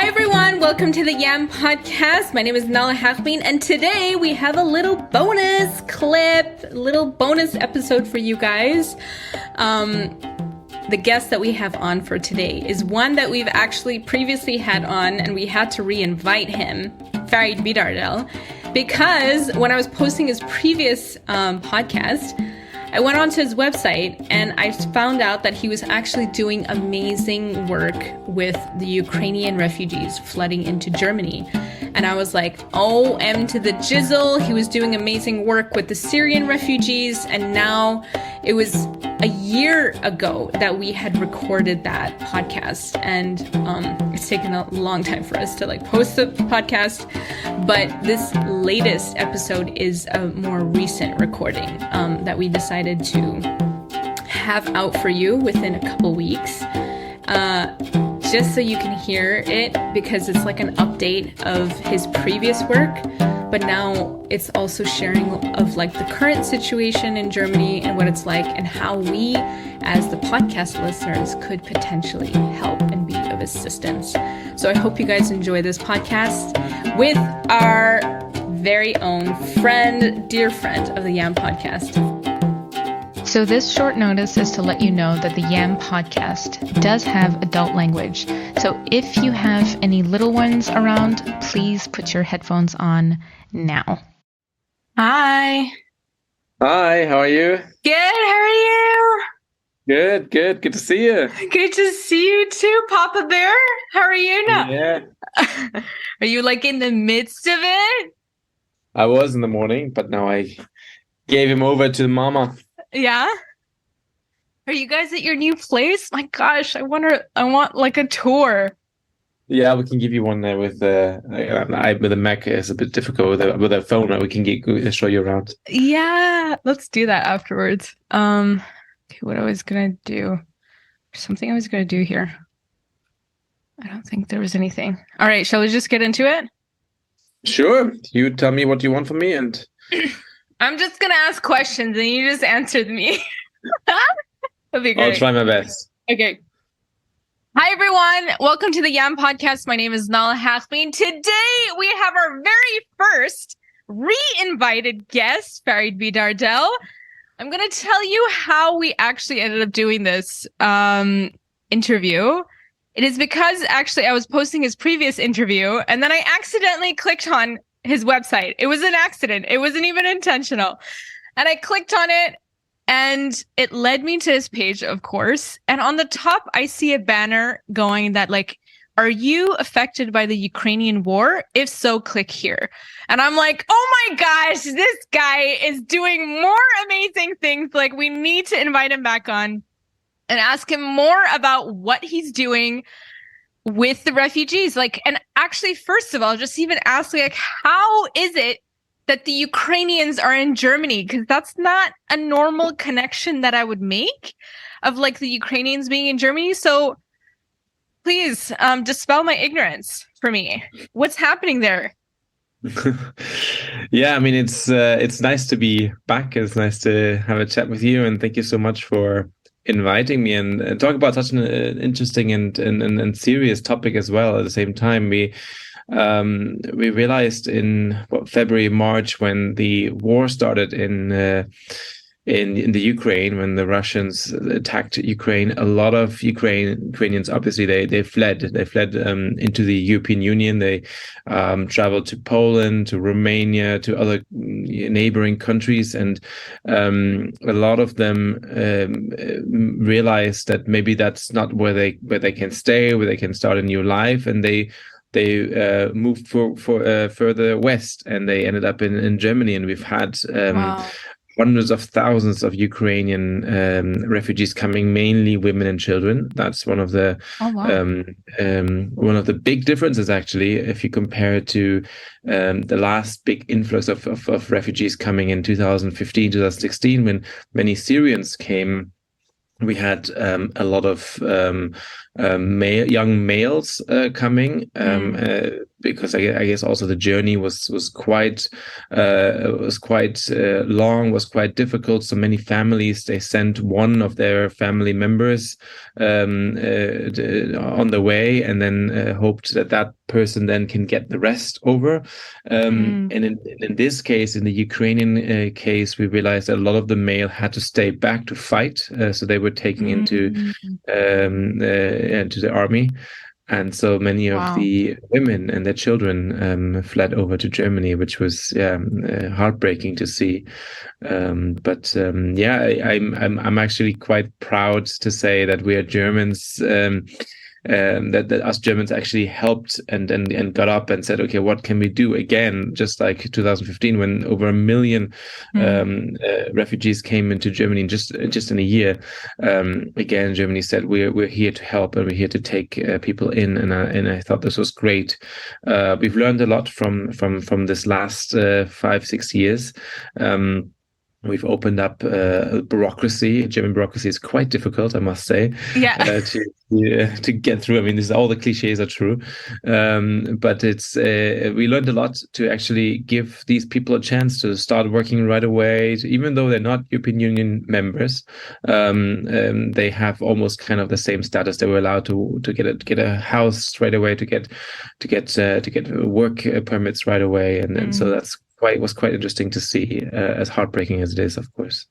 Hi everyone, welcome to the YAM Podcast. My name is Nala Hakmin, and today we have a little bonus clip, little bonus episode for you guys. The guest that we have on for today is one that we've actually previously had on, and we had to re-invite him, Farid Bidardel, because when I was posting his previous podcast, I went onto his website and I found out that he was actually doing amazing work with the Ukrainian refugees flooding into Germany. And I was like, OM to the jizzle. He was doing amazing work with the Syrian refugees. And now it was a year ago that we had recorded that podcast. And it's taken a long time for us to post the podcast. But this latest episode is a more recent recording that we decided to have out for you within a couple weeks. Just so you can hear it, because it's like an update of his previous work, but now it's also sharing of the current situation in Germany and what it's like and how we as the podcast listeners could potentially help and be of assistance. So I hope you guys enjoy this podcast with our very own friend, dear friend of the YAM Podcast. So this short notice is to let you know that the YAM Podcast does have adult language. So if you have any little ones around, please put your headphones on now. Hi. Hi, how are you? Good, how are you? Good. Good to see you. Good to see you too, Papa Bear. How are you now? Yeah. Are you in the midst of it? I was in the morning, but now I gave him over to Mama. Yeah? Are you guys at your new place? My gosh, I want a tour. Yeah, we can give you one there with the Mac. It's a bit difficult with a phone. We can show you around. Yeah, let's do that afterwards. Okay, what I was gonna do? Something I was gonna do here. I don't think there was anything. All right, shall we just get into it? Sure. You tell me what you want from me, and I'm just gonna ask questions, and you just answer me. That'd be great. I'll try my best. Okay. Hi, everyone. Welcome to the YAM Podcast. My name is Nala Hakmin. Today, we have our very first re-invited guest, Farid Bidardel. I'm going to tell you how we actually ended up doing this interview. It is because, actually, I was posting his previous interview, and then I accidentally clicked on his website. It was an accident. It wasn't even intentional. And I clicked on it, and it led me to his page, of course. And on the top, I see a banner going that are you affected by the Ukrainian war? If so, click here. And I'm like, oh my gosh, this guy is doing more amazing things. We need to invite him back on and ask him more about what he's doing with the refugees. And actually, first of all, just even ask how is it that the Ukrainians are in Germany? Because that's not a normal connection that I would make of the Ukrainians being in Germany. So please dispel my ignorance for me. What's happening there? Yeah, I mean, it's nice to be back. It's nice to have a chat with you, and thank you so much for inviting me and talk about such an interesting and serious topic as well. At the same time, we realized in February, March, when the war started in the Ukraine, when the Russians attacked Ukraine, a lot of Ukrainians obviously they fled into the European Union. They traveled to Poland, to Romania, to other neighboring countries, and a lot of them realized that maybe that's not where they can stay, where they can start a new life, and they moved further west, and they ended up in Germany. And we've had Wow. hundreds of thousands of Ukrainian refugees coming, mainly women and children. That's one of the big differences, actually, if you compare it to the last big influx of refugees coming in 2015, 2016, when many Syrians came. We had a lot of young males coming, because I guess also the journey was quite long, was quite difficult. So many families, they sent one of their family members on the way, and then hoped that person then can get the rest over. And in this case, in the Ukrainian case, we realized that a lot of the male had to stay back to fight, so they were taken into the army. And so many of the women and their children fled over to Germany, which was heartbreaking to see. I'm actually quite proud to say that we are Germans. That us Germans actually helped and got up and said, okay, what can we do again? Just like 2015, when over 1 million refugees came into Germany just in a year. Again, Germany said we're here to help, and we're here to take people in. And I thought this was great. We've learned a lot from this last 5-6 years. We've opened up bureaucracy. German bureaucracy is quite difficult, I must say. To get through. I mean, all the cliches are true, but it's we learned a lot to actually give these people a chance to start working right away. Even though they're not European Union members, they have almost kind of the same status. They were allowed to get a house right away, to get work permits right away, and so that's was quite interesting to see, as heartbreaking as it is, of course.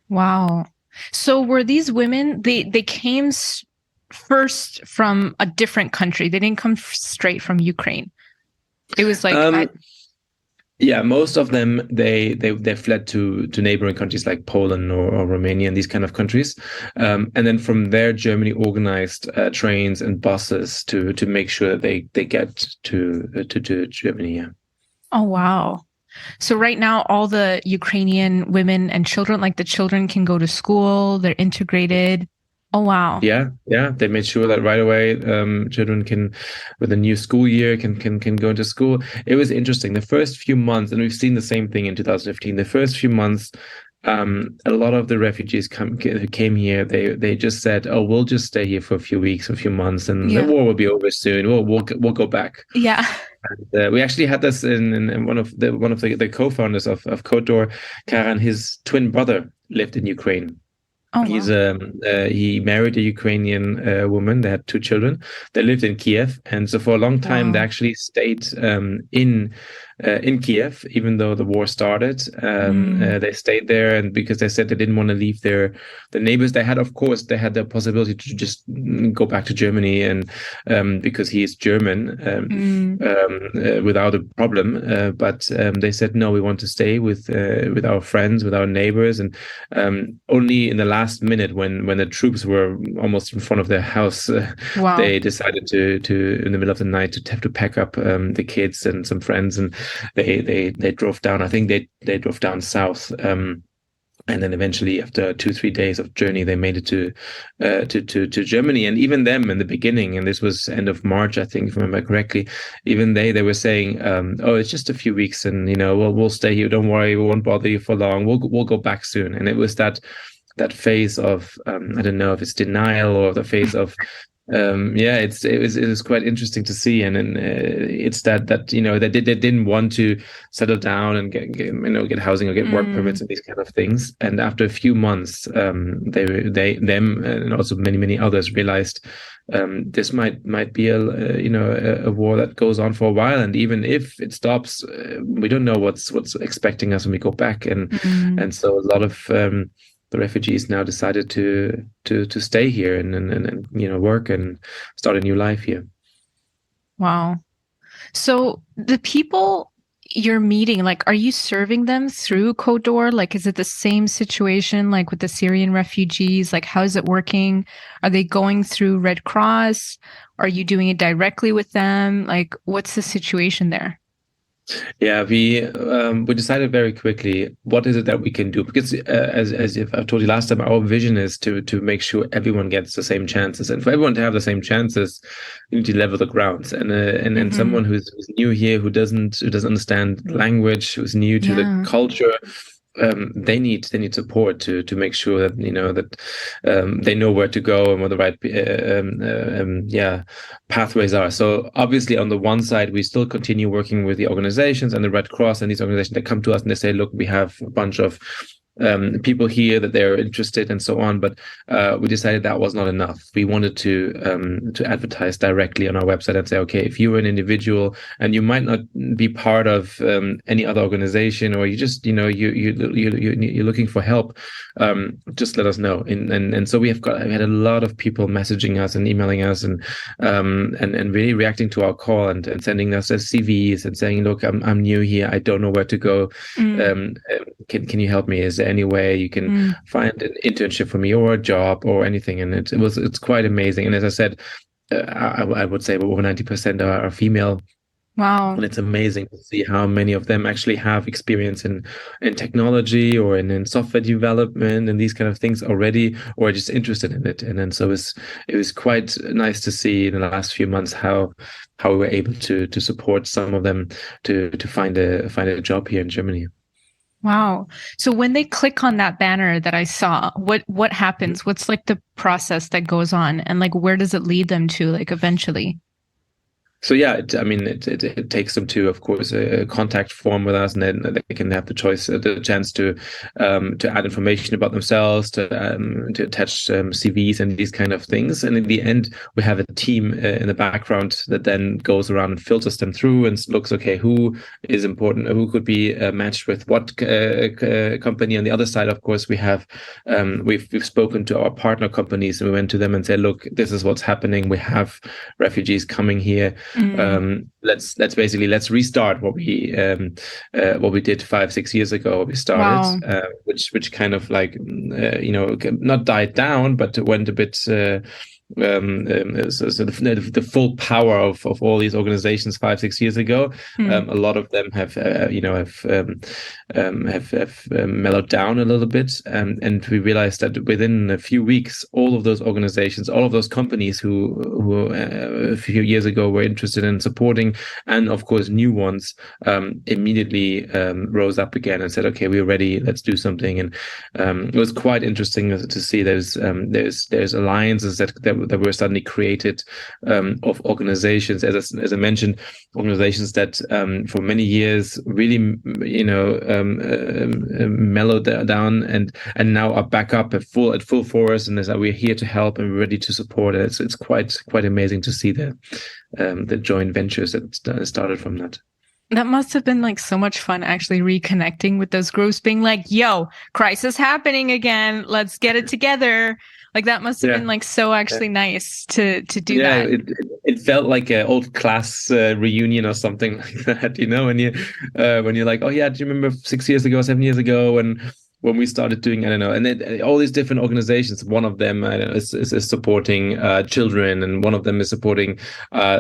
Wow. So were these women, they came first from a different country? They didn't come straight from Ukraine? It was like... most of them, they fled to neighboring countries like Poland or Romania and these kind of countries. And then from there, Germany organized trains and buses to make sure they get to Germany, yeah. Oh, wow. So right now, all the Ukrainian women and children, like the children can go to school, they're integrated. Oh, wow. Yeah. They made sure that right away, children can, with the new school year, can go into school. It was interesting. The first few months, and we've seen the same thing in 2015, the first few months, a lot of the refugees who came here, they just said, "Oh, we'll just stay here for a few weeks, a few months, and the war will be over soon. We'll go back." Yeah. And, we actually had this in one of the co-founders of Côte d'Or, Karan. His twin brother lived in Ukraine. Oh, wow. He married a Ukrainian woman. They had 2 children. They lived in Kiev, and so for a long time they actually stayed in Kiev, even though the war started. They stayed there, and because they said they didn't want to leave the neighbors they had. Of course, they had the possibility to just go back to Germany, and because he is German, without a problem. But they said, no, we want to stay with our friends, with our neighbors. And only in the last minute, when the troops were almost in front of their house, they decided to in the middle of the night to have to pack up the kids and some friends, and they drove down. I think they drove down south, and then eventually, after 2-3 days of journey, they made it to Germany. And even them in the beginning, and this was end of March, I think, if I remember correctly, even they were saying, "Oh, it's just a few weeks, and we'll stay here. Don't worry, we won't bother you for long. We'll go back soon." And it was that phase of I don't know if it's denial or the phase of it was quite interesting to see, and it's that they didn't want to settle down and get housing or get work permits and these kind of things. And after a few months, them and also many others realized this might be a war that goes on for a while, and even if it stops, we don't know what's expecting us when we go back. And so a lot of the refugees now decided to stay here and work and start a new life here. Wow. So the people you're meeting, like, are you serving them through Côte d'Or? Like, is it the same situation like with the Syrian refugees? Like, how is it working? Are they going through Red Cross? Are you doing it directly with them? Like, what's the situation there? Yeah, we decided very quickly what is it that we can do, because as if I've told you last time, our vision is to make sure everyone gets the same chances, and for everyone to have the same chances, you need to level the grounds. And someone who's new here, who doesn't understand language, who's new to the culture, they need support to make sure that that they know where to go and what the right pathways are. So obviously, on the one side, we still continue working with the organizations and the Red Cross and these organizations that come to us and they say, look, we have a bunch of people here that they're interested and so on, but we decided that was not enough. We wanted to advertise directly on our website and say, okay, if you're an individual and you might not be part of any other organization, or you just you're looking for help, just let us know. And so we had a lot of people messaging us and emailing us and really reacting to our call and sending us their CVs and saying, look, I'm new here, I don't know where to go. Can you help me? Is there any way you can find an internship for me or a job or anything? And it's quite amazing. And as I said, I would say over 90% are female. Wow. And it's amazing to see how many of them actually have experience in technology or in software development and these kind of things already, or just interested in it. And then so it was quite nice to see in the last few months how we were able to support some of them to find a job here in Germany. Wow. So when they click on that banner that I saw, what happens? What's like the process that goes on, and like where does it lead them to, like, eventually? So yeah, it takes them to, of course, a contact form with us, and then they can have the chance to add information about themselves, to attach CVs and these kind of things. And in the end, we have a team in the background that then goes around and filters them through and looks, okay, who is important, who could be matched with what company. On the other side, of course, we have we've spoken to our partner companies, and we went to them and said, look, this is what's happening. We have refugees coming here. Let's restart what we did 5-6 years ago. We started, wow. Which kind of like not died down, but went a bit. So the full power of all these organizations 5-6 years ago, a lot of them have mellowed down a little bit, and we realized that within a few weeks, all of those organizations, all of those companies who a few years ago were interested in supporting, and of course new ones, immediately rose up again and said, okay, we're ready, let's do something. And it was quite interesting to see there's alliances that were suddenly created of organizations, as I mentioned, organizations that for many years really mellowed down and now are back up at full force, and we're here to help and we're ready to support it. It's quite amazing to see the joint ventures that started from that. That must have been like so much fun, actually reconnecting with those groups, being like, yo, crisis happening again, let's get it together. Like that must have been like so actually nice to do that. It felt like an old class reunion or something like that, when you're like, oh yeah, do you remember 6 years ago, 7 years ago, when we started doing, I don't know, and all these different organizations, one of them is supporting children, and one of them is supporting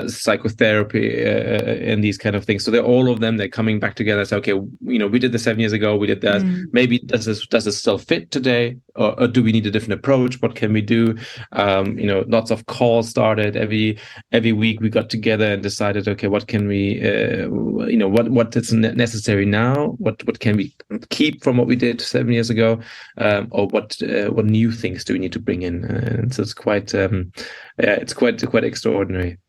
psychotherapy and these kind of things. So all of them, they're coming back together and say, okay, we did this 7 years ago, we did that. Maybe does this still fit today? Or do we need a different approach? What can we do? Lots of calls started every week. We got together and decided, okay, what can we, what is necessary now? What can we keep from what we did 7 years ago? Or what new things do we need to bring in? And so it's quite extraordinary.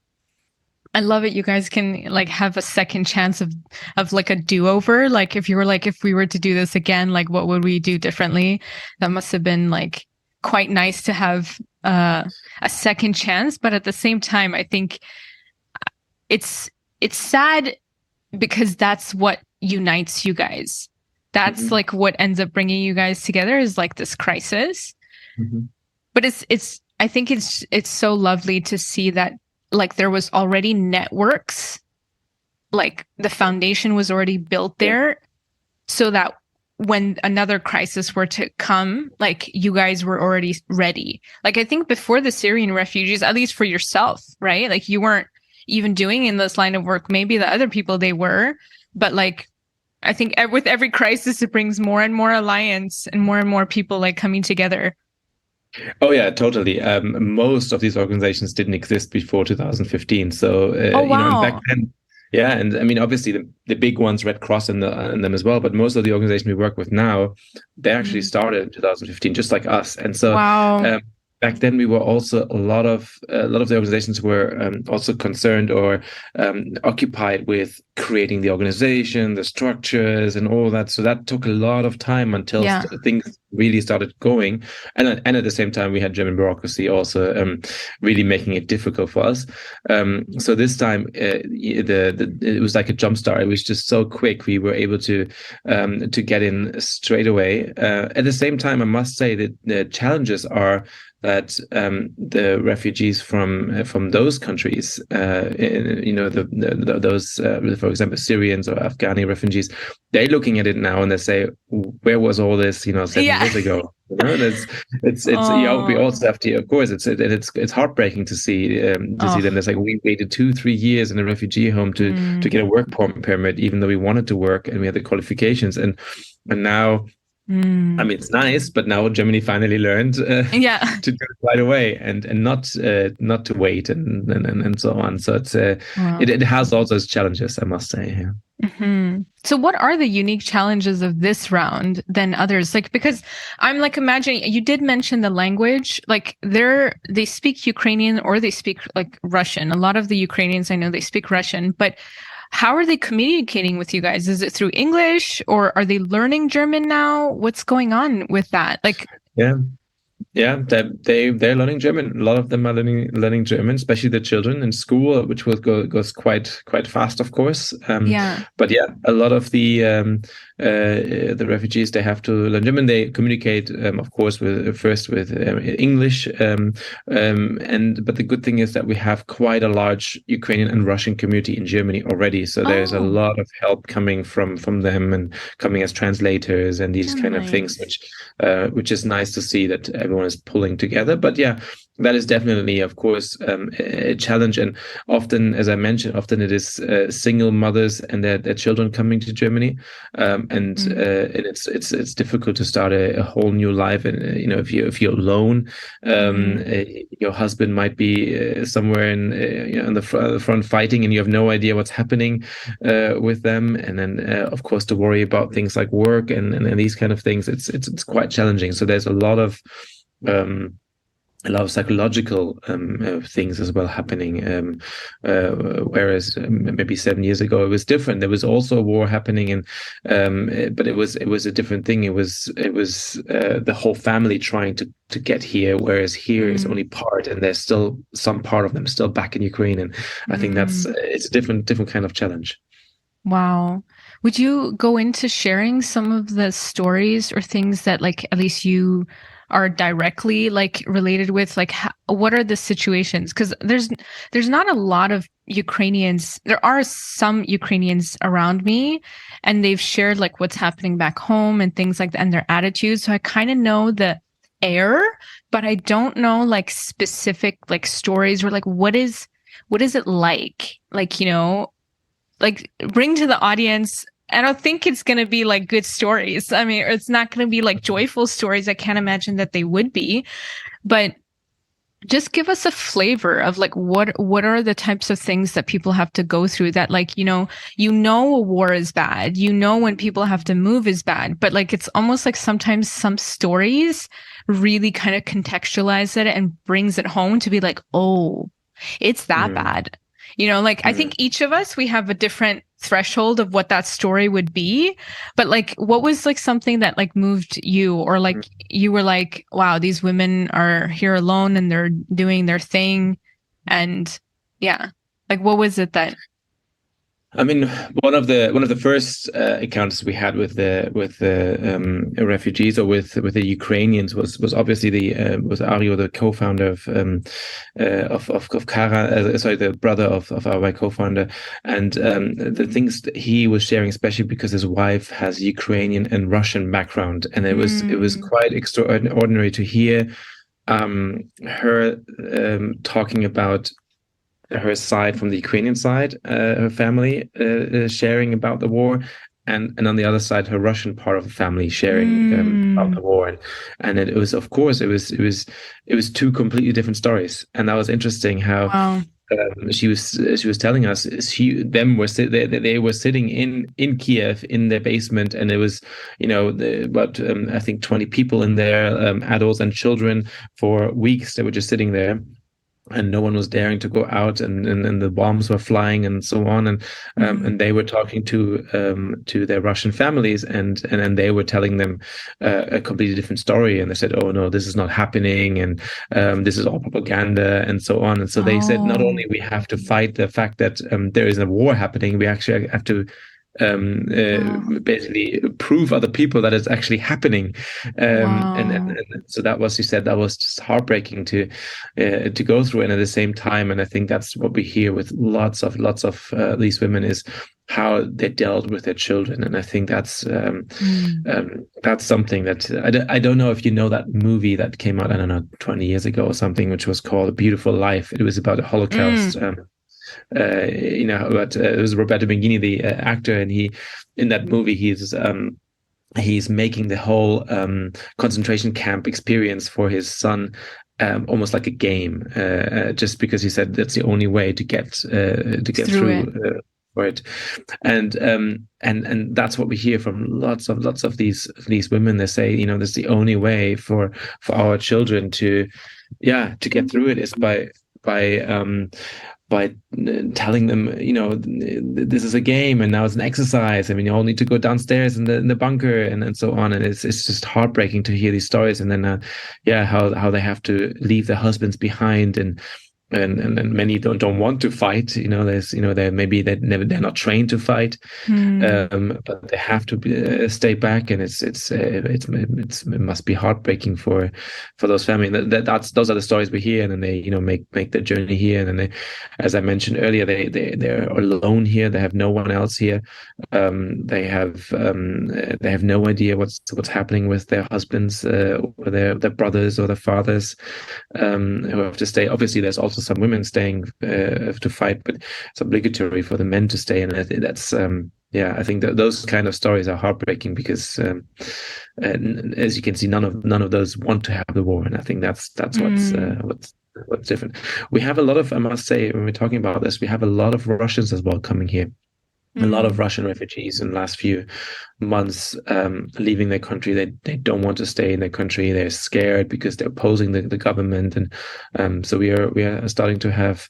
I love it. You guys can like have a second chance of like a do-over. Like if you were like, if we were to do this again, like what would we do differently? That must have been like quite nice to have a second chance. But at the same time, I think it's sad because that's what unites you guys. That's like what ends up bringing you guys together, is like this crisis. But I think it's so lovely to see that like there was already networks, like the foundation was already built there, so that when another crisis were to come, like you guys were already ready. Like I think before the Syrian refugees, at least for yourself, right? Like you weren't even doing in this line of work. Maybe the other people they were, but like I think with every crisis, it brings more and more alliance and more people like coming together. Oh yeah, totally. Most of these organizations didn't exist before 2015. So wow. Back then, Yeah, and I mean, obviously the big ones, Red Cross in them as well, but most of the organization we work with now, they actually started in 2015, just like us. And so Wow. back then we were also a lot of the organizations were also concerned or occupied with creating the organization, the structures, and all that. So that took a lot of time until things really started going. And at the same time, we had German bureaucracy also really making it difficult for us. So this time, it was like a jump start. It was just so quick. We were able to get in straight away. At the same time, I must say that the challenges are that the refugees from those countries, those, for example, Syrians or Afghani refugees, they're looking at it now and they say, "Where was all this, 7 years ago?" It's we also have to, of course, it's heartbreaking to see them. It's like we waited 2-3 years in a refugee home to get a work permit, even though we wanted to work and we had the qualifications, and now. I mean, it's nice, but now Germany finally learned to do it right away and not to wait and so on. So it's it has also its challenges, I must say. Yeah. Mm-hmm. So what are the unique challenges of this round than others? Like, because I'm like imagining, you did mention the language, like they speak Ukrainian or they speak like Russian. A lot of the Ukrainians I know, they speak Russian, but how are they communicating with you guys? Is it through English or are they learning German now? What's going on with that? Like, yeah, they're learning German. A lot of them are learning German, especially the children in school, which goes quite fast, of course. But yeah, a lot of the refugees, they have to learn German. They communicate, of course, first with English. But the good thing is that we have quite a large Ukrainian and Russian community in Germany already. So there's a lot of help coming from them and coming as translators and these kind of things, which is nice to see that everyone is pulling together. But yeah, that is definitely, of course, a challenge. And often, as I mentioned, it is single mothers and their children coming to Germany. And it's difficult to start a whole new life. And if you're alone, your husband might be somewhere in the front fighting, and you have no idea what's happening with them. And then, of course, to worry about things like work and these kind of things, it's quite challenging. So there's a lot of psychological things as well happening, whereas maybe 7 years ago it was different. There was also a war happening, and but it was a different thing. It was the whole family trying to get here, whereas here is only part, and there's still some part of them still back in Ukraine, and I think it's a different kind of challenge. Wow. Would you go into sharing some of the stories or things that, like, at least you are directly like related with, like, what are the situations? Because there's not a lot of Ukrainians. There are some Ukrainians around me, and they've shared like what's happening back home and things like that, and their attitudes. So I kind of know the air, but I don't know like specific like stories or like what is it like? Like, like bring to the audience. I don't think it's going to be like good stories. I mean, it's not going to be like joyful stories. I can't imagine that they would be, but just give us a flavor of like, what are the types of things that people have to go through that, like, a war is bad, when people have to move is bad, but like, it's almost like sometimes some stories really kind of contextualize it and brings it home to be like, oh, it's that bad. I think each of us, we have a different threshold of what that story would be. But like, what was like something that like moved you, or like you were like, wow, these women are here alone and they're doing their thing. And yeah, like, what was it that? I mean, one of the first encounters we had with the refugees or with the Ukrainians was obviously was Ario, the co-founder of Kara, the brother of our co-founder, and the things that he was sharing, especially because his wife has Ukrainian and Russian background, and it was quite extraordinary to hear her talking about her side from the Ukrainian side, her family sharing about the war, and on the other side, her Russian part of the family sharing about the war, and it was, of course, it was two completely different stories, and that was interesting how she was telling us they were sitting in Kiev in their basement, and it was I think 20 people in there, adults and children, for weeks. They were just sitting there, and no one was daring to go out, and the bombs were flying and so on, and they were talking to their Russian families, and they were telling them a completely different story, and they said, oh no, this is not happening, and this is all propaganda and so on. And so they said, not only we have to fight the fact that there is a war happening, we actually have to basically prove other people that it's actually happening, and so that was, he said, that was just heartbreaking to go through. And at the same time, and I think that's what we hear with lots of these women, is how they dealt with their children. And I think that's something that I don't know if you know that movie that came out, I don't know, 20 years ago or something, which was called A Beautiful Life. It was about the Holocaust. But it was Roberto Benigni, the actor, and in that movie he's making the whole concentration camp experience for his son almost like a game, just because he said that's the only way to get through for it. And that's what we hear from lots of these women. They say, that's the only way for our children to get through it, is by telling them, this is a game, and now it's an exercise. I mean, you all need to go downstairs in the bunker, and so on. And it's just heartbreaking to hear these stories. And then, how they have to leave their husbands behind, and many don't want to fight. They're not trained to fight, but they have to stay back, and it must be heartbreaking for those families. Those are the stories we hear, and then they make their journey here, and then they, as I mentioned earlier, they're alone here. They have no one else here. They have no idea what's happening with their husbands or their brothers or their fathers who have to stay. Obviously, there's also some women staying to fight, but it's obligatory for the men to stay. And that's I think that those kind of stories are heartbreaking, because as you can see, none of those want to have the war. And I think that's what's different. We have a lot of, I must say, when we're talking about this, we have a lot of Russians as well coming here. A lot of Russian refugees in the last few months leaving their country. They don't want to stay in their country. They're scared because they're opposing the government, and so we are starting to have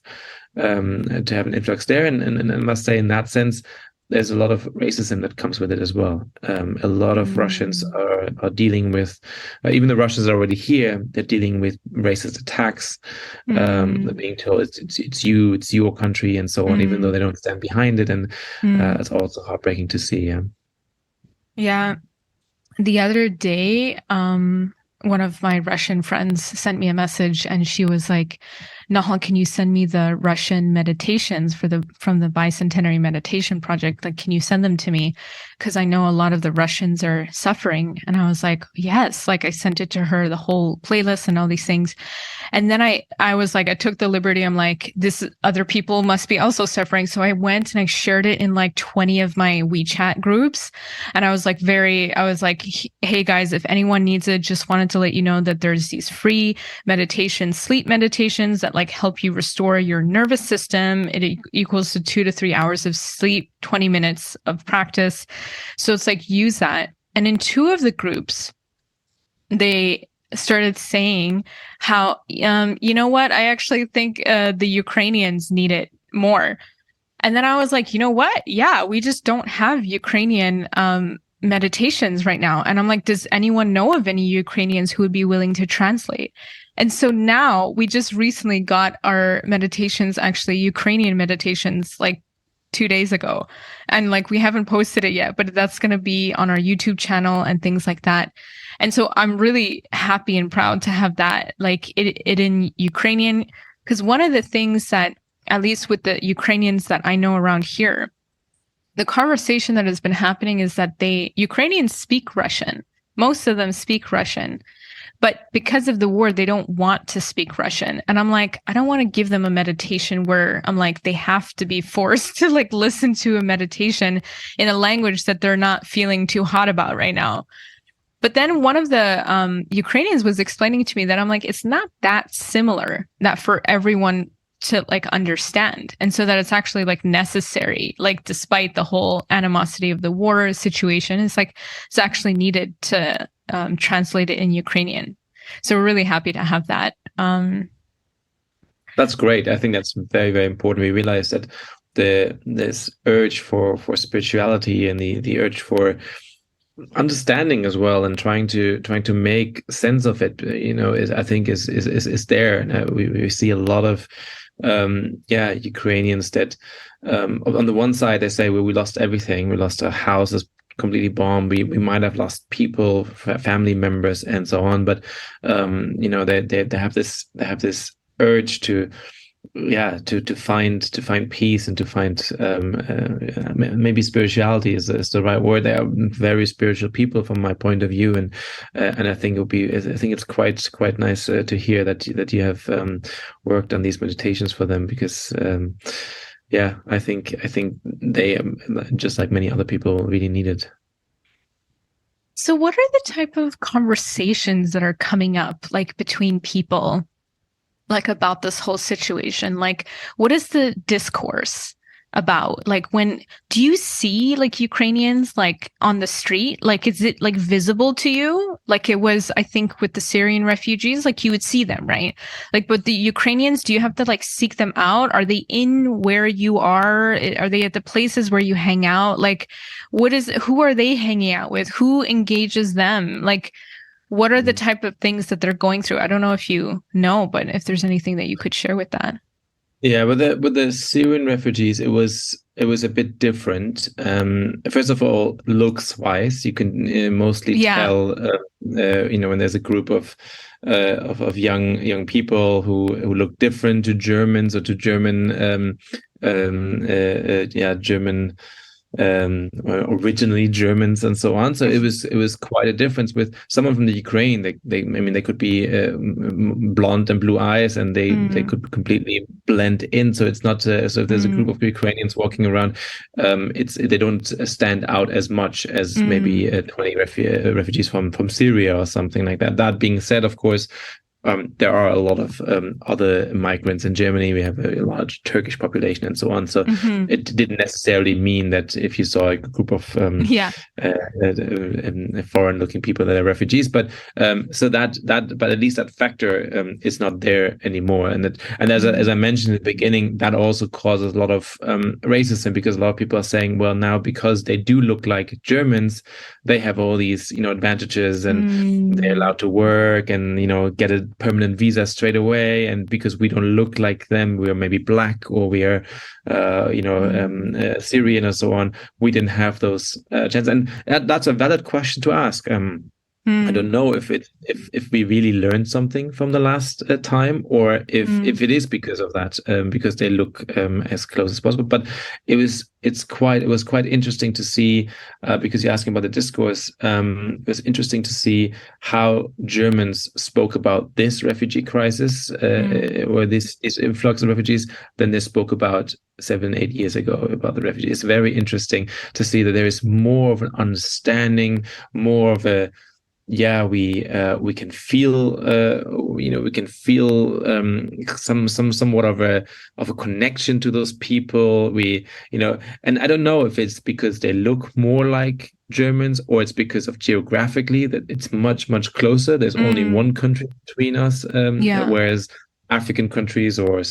an influx there. And I must say, in that sense, there's a lot of racism that comes with it as well. A lot of Russians are dealing with, even the Russians are already here, they're dealing with racist attacks. They're being told it's your country, and so on, even though they don't stand behind it. And it's also heartbreaking to see. Yeah. The other day, one of my Russian friends sent me a message, and she was like, Nahal, can you send me the Russian meditations from the Bicentenary Meditation Project? Like, can you send them to me? Because I know a lot of the Russians are suffering. And I was like, yes. Like, I sent it to her, the whole playlist and all these things. And then I was like, I took the liberty. I'm like, this other people must be also suffering. So I went and I shared it in like 20 of my WeChat groups. And I was like, hey guys, if anyone needs it, just wanted to let you know that there's these free meditations, sleep meditations that like help you restore your nervous system. It equals to 2 to 3 hours of sleep, 20 minutes of practice. So it's like, use that. And in 2 of the groups, they started saying how, you know what, I actually think the Ukrainians need it more. And then I was like, you know what? Yeah, we just don't have Ukrainian meditations right now. And I'm like, does anyone know of any Ukrainians who would be willing to translate? And so now we just recently got our meditations, actually Ukrainian meditations, like 2 days ago. And like, we haven't posted it yet, but that's going to be on our YouTube channel and things like that. And so I'm really happy and proud to have that, like it in Ukrainian, because one of the things that, at least with the Ukrainians that I know around here, the conversation that has been happening is that Ukrainians speak Russian. Most of them speak Russian. But because of the war, they don't want to speak Russian. And I'm like, I don't want to give them a meditation where I'm like, they have to be forced to like listen to a meditation in a language that they're not feeling too hot about right now. But then one of the Ukrainians was explaining to me that I'm like, it's not that similar that for everyone to like understand, and so that it's actually like necessary, like despite the whole animosity of the war situation, it's like it's actually needed to translate it in Ukrainian. So we're really happy to have that. That's great. I think that's very, very important. We realize that this urge for spirituality and the urge for understanding as well, and trying to make sense of it, is there. And we see a lot of Ukrainians that on the one side they say, well, we lost everything, we lost our houses completely bombed, we might have lost people, family members, and so on, but they have this urge to find peace and to find maybe spirituality is the right word. They are very spiritual people from my point of view, and I think it's quite nice to hear that you have worked on these meditations for them, because I think they, just like many other people, really need it. So what are the type of conversations that are coming up, like between people, like about this whole situation? Like, what is the discourse about? Like, do you see like Ukrainians like on the street? Like, is it like visible to you? Like it was, I think, with the Syrian refugees, like you would see them, right? Like, but the Ukrainians, do you have to like seek them out? Are they in where you are? Are they at the places where you hang out? Like, who are they hanging out with? Who engages them? Like, what are the type of things that they're going through? I don't know if you know, but if there's anything that you could share with that. Yeah, with the Syrian refugees, it was a bit different. First of all, looks wise, you can mostly tell. When there's a group of young people who look different to Germans or to German German. Originally Germans and so on. So it was quite a difference with someone from the Ukraine. They could be blonde and blue eyes, and they could completely blend in. So it's not so if there's a group of Ukrainians walking around, they don't stand out as much as maybe 20 refugees from Syria or something like that. That being said, of course, there are a lot of other migrants in Germany. We have a large Turkish population and so on. So it didn't necessarily mean that if you saw a group of foreign-looking people that are refugees, but but at least that factor is not there anymore. And as I mentioned at the beginning, that also causes a lot of racism, because a lot of people are saying, well, now because they do look like Germans, they have all these advantages, and they're allowed to work and get a permanent visa straight away, and because we don't look like them, we are maybe black, or we are Syrian or so on, we didn't have those chances. And that's a valid question to ask. I don't know if we really learned something from the last time, or if it is because of that, because they look as close as possible. But it was quite interesting to see, because you're asking about the discourse. It was interesting to see how Germans spoke about this refugee crisis, or this influx of refugees, than they spoke about 7-8 years ago about the refugees. It's very interesting to see that there is more of an understanding, more of a we can feel somewhat of a connection to those people. And I don't know if it's because they look more like Germans, or it's because of geographically that it's much closer. There's only one country between us, whereas African countries or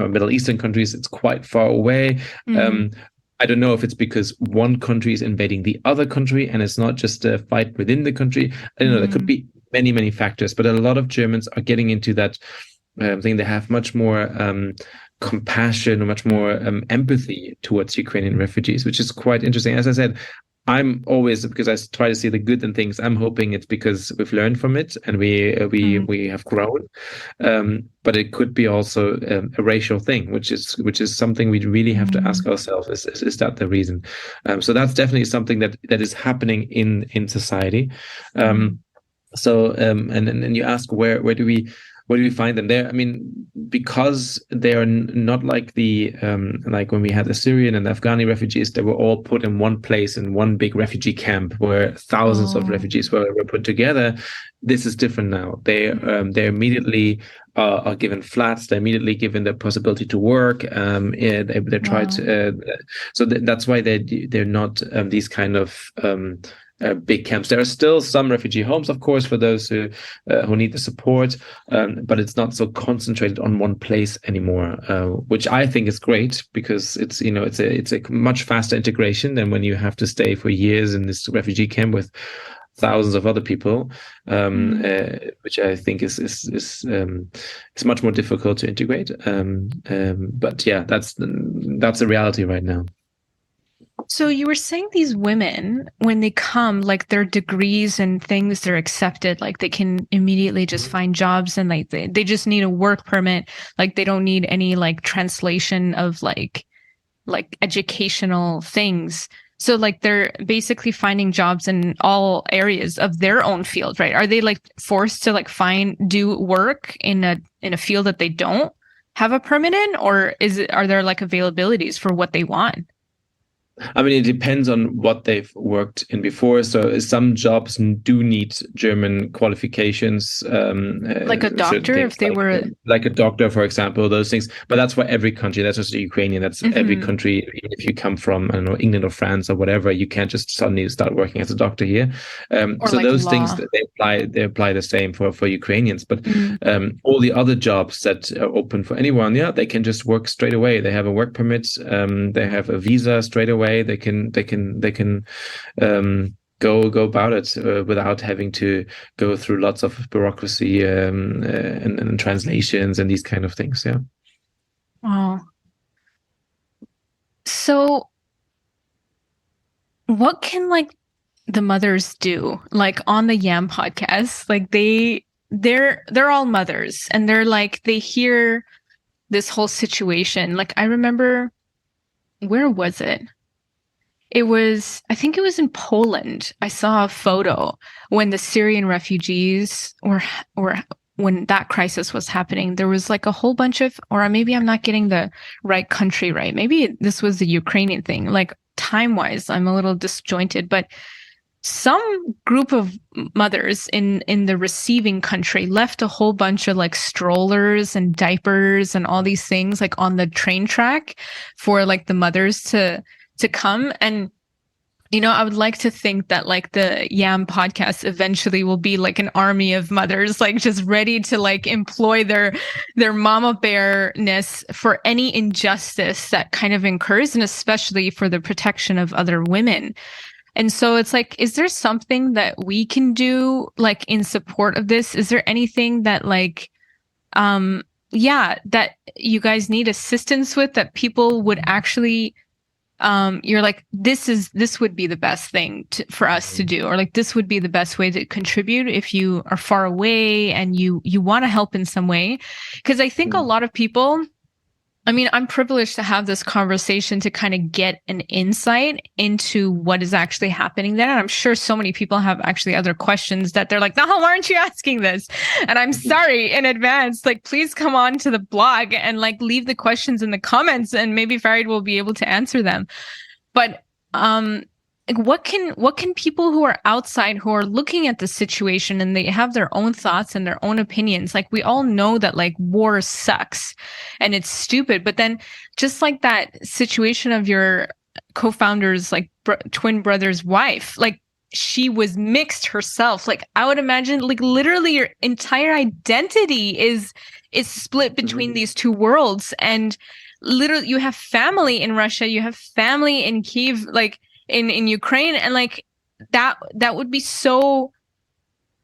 Middle Eastern countries, it's quite far away. I don't know if it's because one country is invading the other country, and it's not just a fight within the country. I don't know. There could be many factors, but a lot of Germans are getting into that thing. They have much more compassion, or much more empathy towards Ukrainian refugees, which is quite interesting. As I said, I'm always, because I try to see the good in things, I'm hoping it's because we've learned from it and we have grown. But it could be also a racial thing, which is something we really have to ask ourselves: is that the reason? So that's definitely something that is happening in society. So and you ask where do we find them there? I mean, because they are not like the like when we had the Syrian and the Afghani refugees, they were all put in one place in one big refugee camp where thousands of refugees were put together. This is different now. They're immediately are given flats. They're immediately given the possibility to work. They try to, so that's why they're not these kind of big camps. There are still some refugee homes, of course, for those who need the support, but it's not so concentrated on one place anymore, which I think is great, because it's a much faster integration than when you have to stay for years in this refugee camp with thousands of other people, which I think is much more difficult to integrate. But yeah, that's the reality right now. So you were saying these women, when they come, like their degrees and things, they're accepted, like they can immediately just find jobs, and like they just need a work permit. Like they don't need any like translation of like educational things. So like they're basically finding jobs in all areas of their own field, right? Are they like forced to like do work in a field that they don't have a permit in, or are there like availabilities for what they want? I mean, it depends on what they've worked in before. So some jobs do need German qualifications. Like a doctor, if they were... Like a doctor, for example, those things. But that's for every country. That's just Ukrainian. That's every country. Even if you come from, I don't know, England or France or whatever, you can't just suddenly start working as a doctor here. So like those things, they apply the same for Ukrainians. But all the other jobs that are open for anyone, they can just work straight away. They have a work permit. They have a visa straight away. They can go about it without having to go through lots of bureaucracy and translations and these kind of things. Yeah. Wow. So what can like the mothers do, like on the YAM podcast? Like they're all mothers, and they're like, they hear this whole situation. Like I remember, where was it? I think it was in Poland. I saw a photo when the Syrian refugees or when that crisis was happening. There was like a whole bunch of, or maybe I'm not getting the right country right. Maybe this was the Ukrainian thing. Like time-wise, I'm a little disjointed, but some group of mothers in the receiving country left a whole bunch of like strollers and diapers and all these things like on the train track for like the mothers to come. And I would like to think that like the YAM podcast eventually will be like an army of mothers, like just ready to like employ their mama bearness for any injustice that kind of occurs, and especially for the protection of other women. And so it's like, is there something that we can do like in support of this? Is there anything that like, that you guys need assistance with, that people would actually, you're like, this would be the best thing for us to do, or like this would be the best way to contribute if you are far away and you want to help in some way? Because I think a lot of people, I mean, I'm privileged to have this conversation to kind of get an insight into what is actually happening there. And I'm sure so many people have actually other questions that they're like, no, why aren't you asking this? And I'm sorry in advance, like, please come on to the blog and like leave the questions in the comments, and maybe Farid will be able to answer them. But, what can people who are outside, who are looking at the situation and they have their own thoughts and their own opinions, like we all know that like war sucks and it's stupid, but then just like that situation of your co-founder's like twin brother's wife, like she was mixed herself. Like I would imagine like literally your entire identity is split between these two worlds. And literally you have family in Russia, you have family in Kyiv, like in Ukraine, and like that would be so,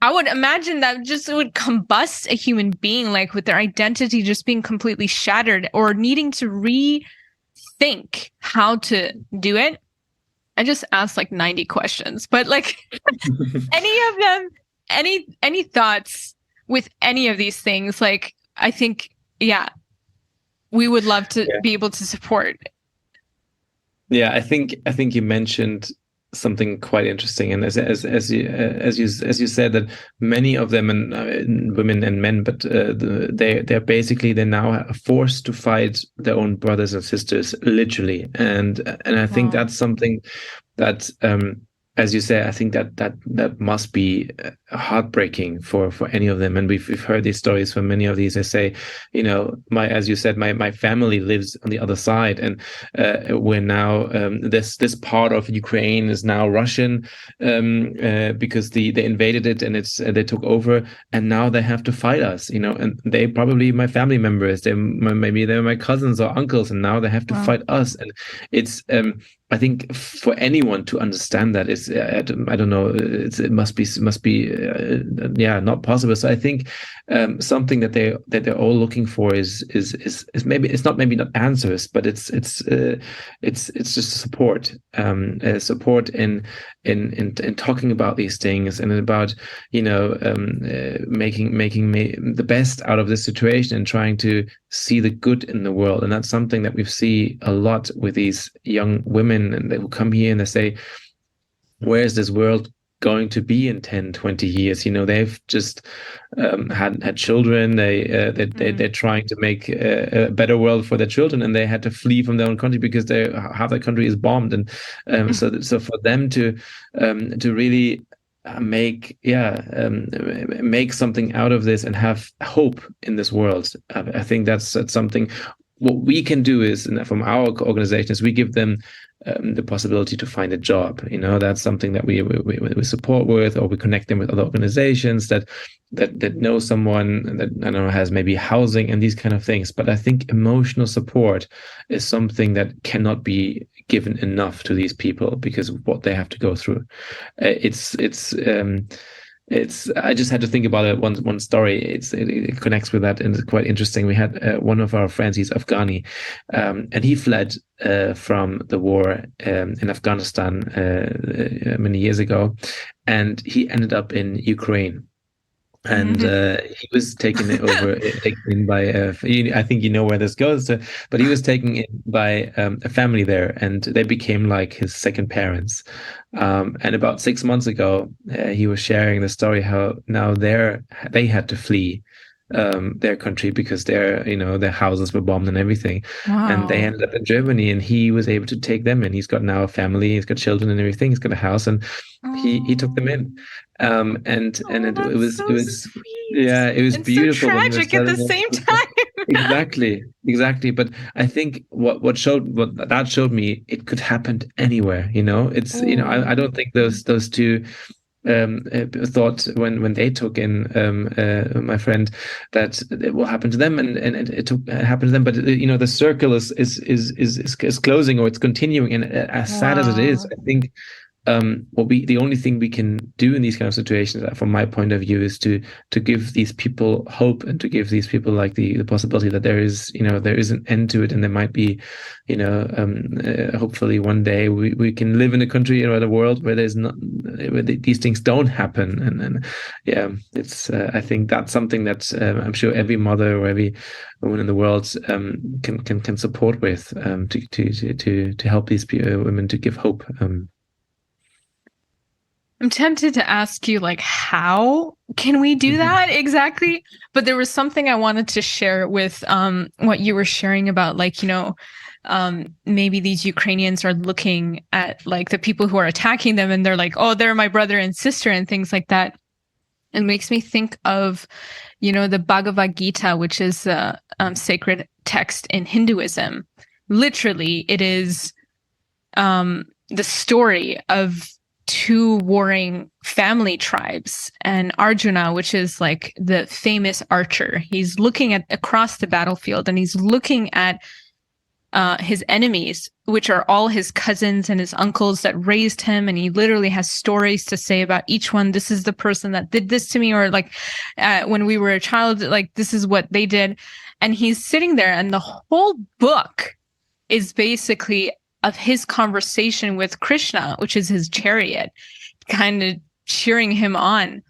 I would imagine that just would combust a human being, like with their identity just being completely shattered or needing to rethink how to do it. I just asked like 90 questions, but like any of them, any thoughts with any of these things, like I think, we would love to be able to support. Yeah, I think you mentioned something quite interesting, and as you said, that many of them, and women and men, but they're now forced to fight their own brothers and sisters, literally, and I think that's something that, as you say, I think that must be heartbreaking for any of them. And we've heard these stories from many of these. They say, as you said, my family lives on the other side, and we're now this part of Ukraine is now Russian, because they invaded it, and they took over, and now they have to fight us, and they probably my family members, maybe they're my cousins or uncles, and now they have to fight us. And it's I think for anyone to understand that is, I don't know, it must be not possible. So I think something that they're all looking for is maybe it's not answers, but it's just support, support in talking about these things, and about making the best out of this situation, and trying to see the good in the world. And that's something that we see a lot with these young women, and they will come here and they say, where's this world going to be in 10, 20 years? They've just had children. They're trying to make a better world for their children, and they had to flee from their own country because half the country is bombed. And so for them to really make something out of this and have hope in this world, I think that's something. What we can do is, and from our organizations, we give them the possibility to find a job. That's something that we support with, or we connect them with other organizations that know someone that has maybe housing and these kind of things. But I think emotional support is something that cannot be given enough to these people because of what they have to go through. I just had to think about it. One story. It connects with that, and it's quite interesting. We had one of our friends. He's Afghani, and he fled from the war in Afghanistan many years ago, and he ended up in Ukraine. And he was taken in by I think you know where this goes, but he was taken in by a family there, and they became like his second parents. And about 6 months ago, he was sharing the story how now they had to flee their country because their houses were bombed and everything. Wow. And they ended up in Germany, and he was able to take them in. He's got now a family, he's got children and everything, he's got a house, and he took them in. It was sweet. It was and beautiful. So tragic at the same time. Exactly. But I think what that showed me, it could happen anywhere. It's I don't think those two thought when they took in my friend that it will happen to them, and it happened to them. But the circle is closing, or it's continuing, and as sad as it is, I think the only thing we can do in these kind of situations, from my point of view, is to give these people hope, and to give these people like the possibility that there is an end to it, and there might be hopefully one day we can live in a country or a world where these things don't happen. And it's I think that's something that I'm sure every mother or every woman in the world can support with, to help these women, to give hope. I'm tempted to ask you, how can we do that exactly? But there was something I wanted to share with what you were sharing about, maybe these Ukrainians are looking at the people who are attacking them, and they're like, oh, they're my brother and sister, and things like that. It makes me think of, the Bhagavad Gita, which is a sacred text in Hinduism. Literally, it is the story of two warring family tribes, and Arjuna, which is the famous archer, he's looking across the battlefield, and he's looking at his enemies, which are all his cousins and his uncles that raised him, and he literally has stories to say about each one. This is the person that did this to me, or when we were a child, this is what they did. And he's sitting there, and the whole book is basically of his conversation with Krishna, which is his chariot, kind of cheering him on,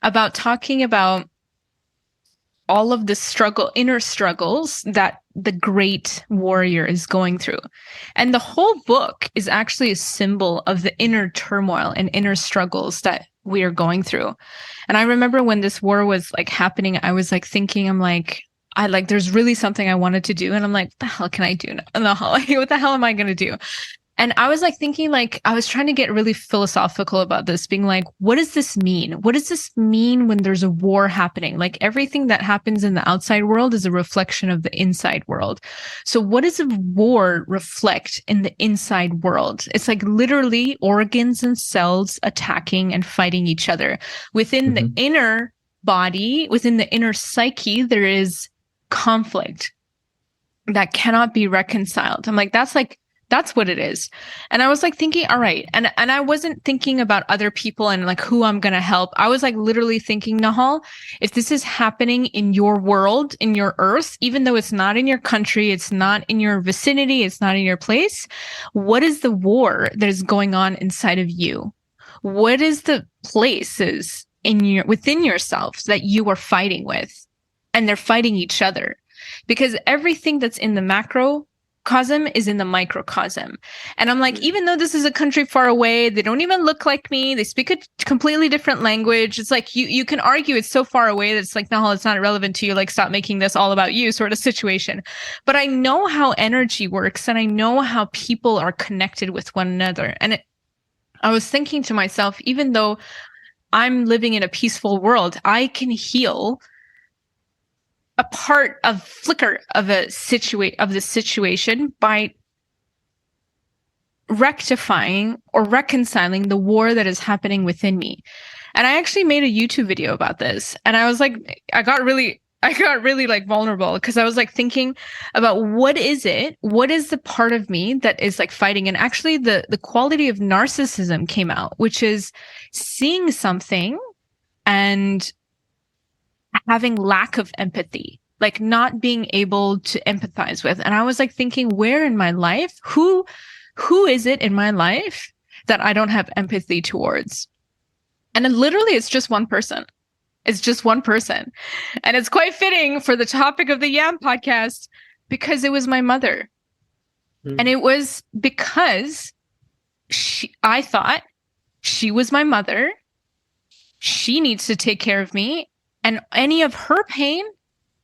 about talking about all of the inner struggles that the great warrior is going through. And the whole book is actually a symbol of the inner turmoil and inner struggles that we are going through. And I remember when this war was happening, I was thinking, there's really something I wanted to do. And I'm like, what the hell can I do now? What the hell am I going to do? And I was like thinking, like, I was trying to get really philosophical about this, being like, what does this mean? What does this mean when there's a war happening? Like, everything that happens in the outside world is a reflection of the inside world. So what does a war reflect in the inside world? It's like literally organs and cells attacking and fighting each other. Within the inner body, within the inner psyche, there is conflict that cannot be reconciled. I'm like, that's what it is. And I was like thinking, all right. And I wasn't thinking about other people and like who I'm going to help. I was like literally thinking, Nahal, if this is happening in your world, in your earth, even though it's not in your country, it's not in your vicinity, it's not in your place, what is the war that is going on inside of you? What is the places within yourself that you are fighting with? And they're fighting each other, because everything that's in the macrocosm is in the microcosm. And I'm like, even though this is a country far away, they don't even look like me. They speak a completely different language. It's like, you can argue it's so far away that it's like, no, it's not relevant to you. Like, stop making this all about you sort of situation. But I know how energy works, and I know how people are connected with one another. And I was thinking to myself, even though I'm living in a peaceful world, I can heal a part of flicker of the situation by rectifying or reconciling the war that is happening within me. And I actually made a YouTube video about this. And I was like, I got really like vulnerable, because I was like thinking about what is the part of me that is like fighting. And actually the quality of narcissism came out, which is seeing something and having lack of empathy, like not being able to empathize with. And I was like thinking, where in my life, who is it in my life that I don't have empathy towards? And then literally it's just one person. It's just one person. And it's quite fitting for the topic of the YAM podcast, because it was my mother. And it was because I thought she was my mother. She needs to take care of me. And any of her pain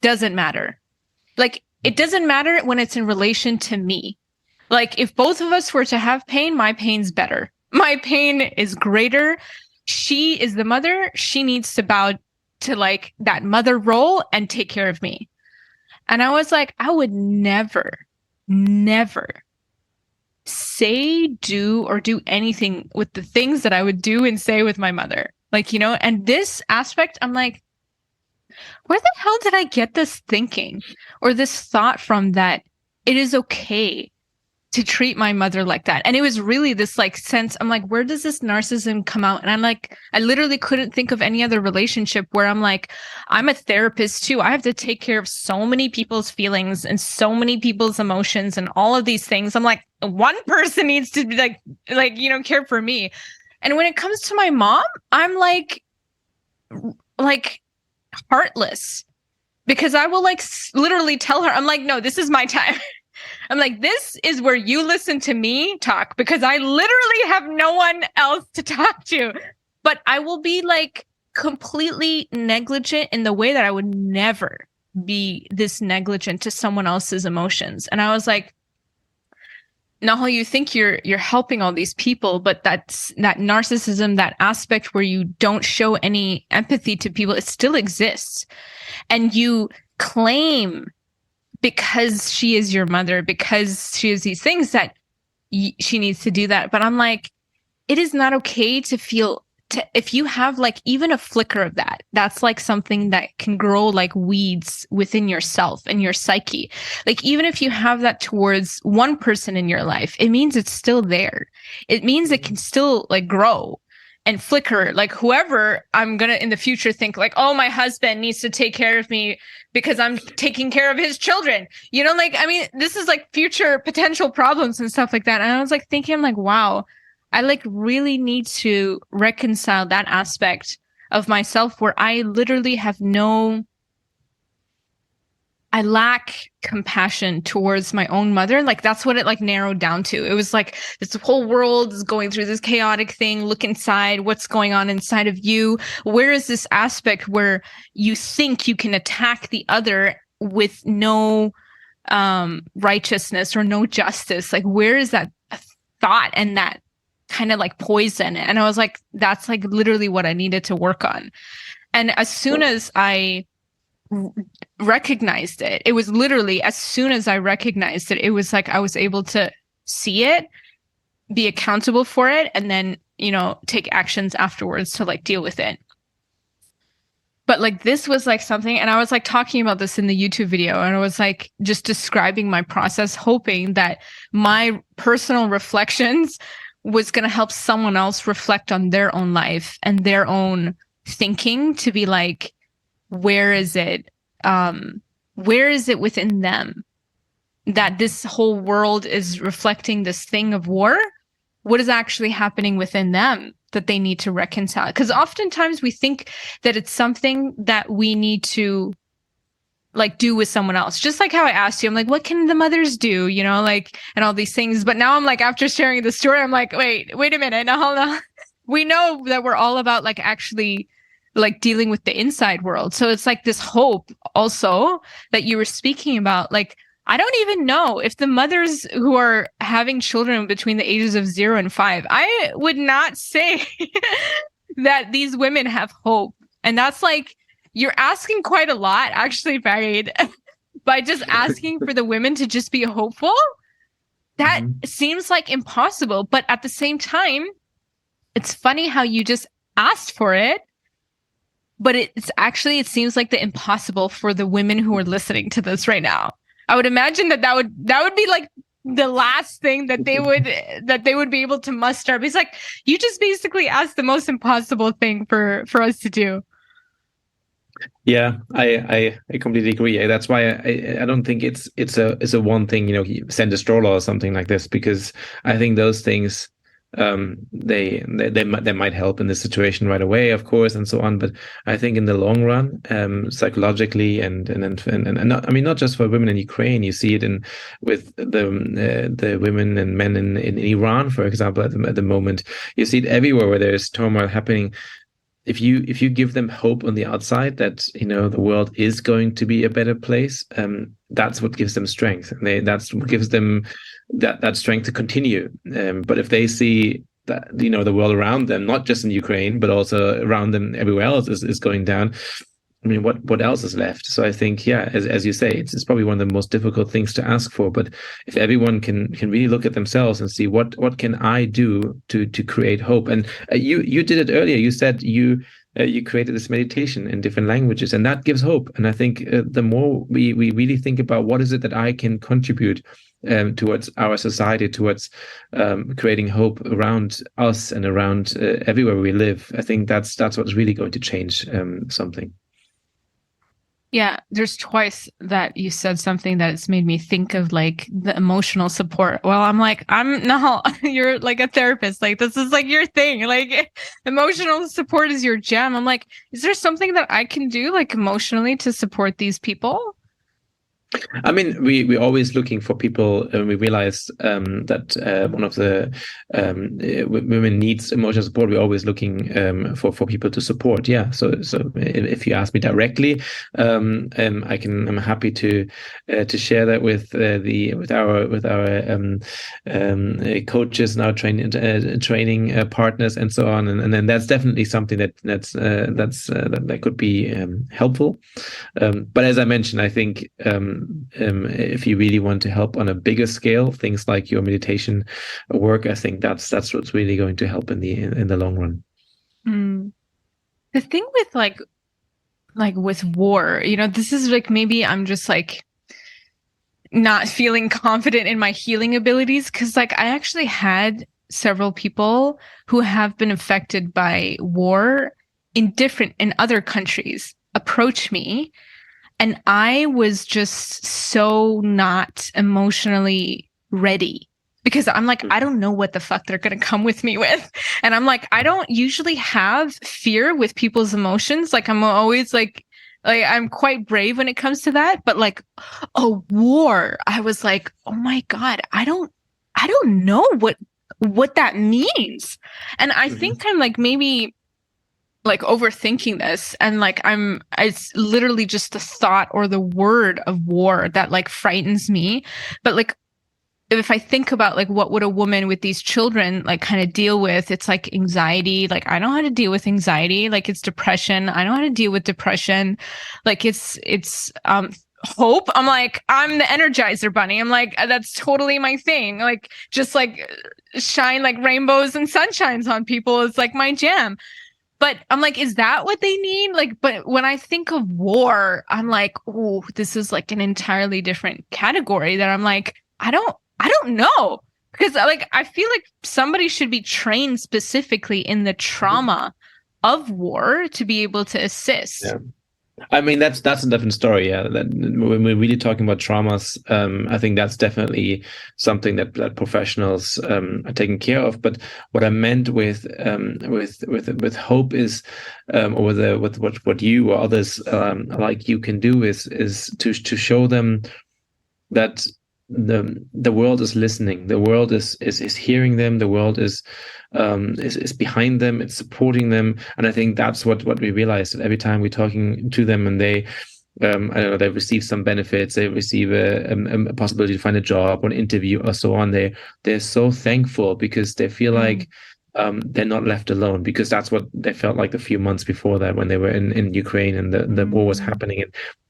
doesn't matter. Like, it doesn't matter when it's in relation to me. Like, if both of us were to have pain, my pain's better. My pain is greater. She is the mother. She needs to bow to like that mother role and take care of me. And I was like, I would never say, do anything with the things that I would do and say with my mother. Like, you know, and this aspect, I'm like, where the hell did I get this thinking or this thought from, that it is okay to treat my mother like that? And it was really this like sense, I'm like, where does this narcissism come out? And I'm like, I literally couldn't think of any other relationship where I'm like, I'm a therapist too. I have to take care of so many people's feelings and so many people's emotions and all of these things. I'm like, one person needs to be like, you know, care for me. And when it comes to my mom, I'm like heartless, because I will like literally tell her, I'm like, no, this is my time. I'm like, this is where you listen to me talk, because I literally have no one else to talk to. But I will be like completely negligent in the way that I would never be this negligent to someone else's emotions. And I was like, Nahal, you think you're helping all these people, but that narcissism, that aspect where you don't show any empathy to people, it still exists. And you claim, because she is your mother, because she is these things, that she needs to do that. But I'm like, it is not okay to feel, if you have like even a flicker of that, that's like something that can grow like weeds within yourself and your psyche. Like, even if you have that towards one person in your life, it means it's still there. It means it can still like grow and flicker. Like, whoever I'm gonna in the future think like, oh, my husband needs to take care of me because I'm taking care of his children. You know, like, I mean, this is like future potential problems and stuff like that. And I was like thinking, I'm like, wow, I like really need to reconcile that aspect of myself where I literally have I lack compassion towards my own mother. Like, that's what it like narrowed down to. It was like, this whole world is going through this chaotic thing. Look inside, what's going on inside of you? Where is this aspect where you think you can attack the other with no righteousness or no justice? Like, where is that thought and that kind of like poison. And I was like, that's like literally what I needed to work on. And as soon as I recognized it, it was literally as soon as I recognized it, it was like I was able to see it, be accountable for it, and then, you know, take actions afterwards to like deal with it. But like this was like something, and I was like talking about this in the YouTube video, and I was like just describing my process, hoping that my personal reflections was going to help someone else reflect on their own life and their own thinking, to be like, where is it within them that this whole world is reflecting this thing of war? What is actually happening within them that they need to reconcile? Because oftentimes we think that it's something that we need to like do with someone else. Just like how I asked you, I'm like, what can the mothers do? You know, like, and all these things. But now I'm like, after sharing the story, I'm like, wait a minute. Now, hold on. We know that we're all about like actually like dealing with the inside world. So it's like this hope also that you were speaking about. Like, I don't even know if the mothers who are having children between the ages of 0 and 5, I would not say that these women have hope. And that's like, you're asking quite a lot, actually, Farid, by just asking for the women to just be hopeful. That seems like impossible. But at the same time, it's funny how you just asked for it. But it's actually, it seems like the impossible for the women who are listening to this right now. I would imagine that would be like the last thing that they would be able to muster. But it's like, you just basically asked the most impossible thing for us to do. Yeah, I completely agree. That's why I don't think it's a one thing, you know, send a stroller or something like this, because I think those things they might help in this situation right away, of course, and so on. But I think in the long run, psychologically and not, I mean, not just for women in Ukraine, you see it with the women and men in Iran, for example, at the moment. You see it everywhere where there's turmoil happening. If you give them hope on the outside that, you know, the world is going to be a better place, that's what gives them strength. And that's what gives them that strength to continue. But if they see that, you know, the world around them, not just in Ukraine, but also around them everywhere else is going down, I mean, what else is left? So I think, yeah, as you say, it's probably one of the most difficult things to ask for. But if everyone can really look at themselves and see what can I do to create hope. And you did it earlier. You said you created this meditation in different languages, and that gives hope. And I think the more we really think about what is it that I can contribute towards our society, towards creating hope around us and around everywhere we live, I think that's what's really going to change something. Yeah, there's twice that you said something that's made me think of like the emotional support. Well, I'm like, no, you're like a therapist. Like, this is like your thing. Like, emotional support is your jam. I'm like, is there something that I can do like emotionally to support these people? I mean, we're always looking for people, and we realize that one of the women needs emotional support. We're always looking for people to support. Yeah. So if you ask me directly, I'm happy to share that with our coaches and our training partners and so on. And then that's definitely something that could be helpful. But as I mentioned, I think if you really want to help on a bigger scale, things like your meditation work, I think that's what's really going to help in the long run. The thing with like with war, you know, this is like, maybe I'm just like not feeling confident in my healing abilities, because like I actually had several people who have been affected by war in other countries approach me. And I was just so not emotionally ready, because I'm like, I don't know what the fuck they're going to come with me with. And I'm like, I don't usually have fear with people's emotions. Like, I'm always like I'm quite brave when it comes to that. But like a war, I was like, oh my God, I don't know what that means. And I think I'm like maybe like overthinking this, and like it's literally just the thought or the word of war that like frightens me. But like if I think about like what would a woman with these children like kind of deal with, it's like anxiety. Like I know how to deal with anxiety. Like it's depression. I know how to deal with depression. Like it's hope. I'm like, I'm the Energizer Bunny. I'm like, that's totally my thing. Like just like shine like rainbows and sunshines on people is like my jam. But I'm like, is that what they need? Like, but when I think of war, I'm like, oh, this is like an entirely different category that I'm like, I don't know. Because like, I feel like somebody should be trained specifically in the trauma of war to be able to assist. Yeah. I mean, that's a different story. Yeah, that when we're really talking about traumas, I think that's definitely something that professionals are taking care of. But what I meant with hope is, or with what you or others like you can do is to show them that the world is listening, the world is hearing them, the world is behind them, it's supporting them. And I think that's what we realize, that every time we're talking to them and they I don't know, they receive some benefits, they receive a possibility to find a job or an interview or so on, they're so thankful because they feel like they're not left alone, because that's what they felt like the few months before that when they were in Ukraine and the war was happening.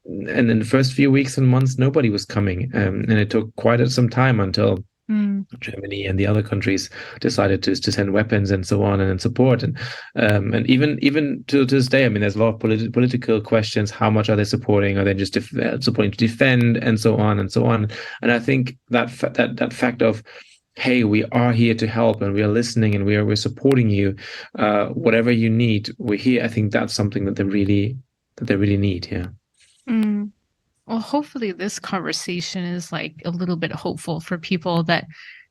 And in the first few weeks and months, nobody was coming. And it took quite some time until Germany and the other countries decided to send weapons and so on and support. And even to this day, I mean, there's a lot of political questions. How much are they supporting? Are they just supporting to defend and so on and so on? And I think that fact of, hey, we are here to help and we are listening and we're supporting you. Whatever you need, we're here. I think that's something that they really need. Yeah. Well, hopefully this conversation is like a little bit hopeful for people, that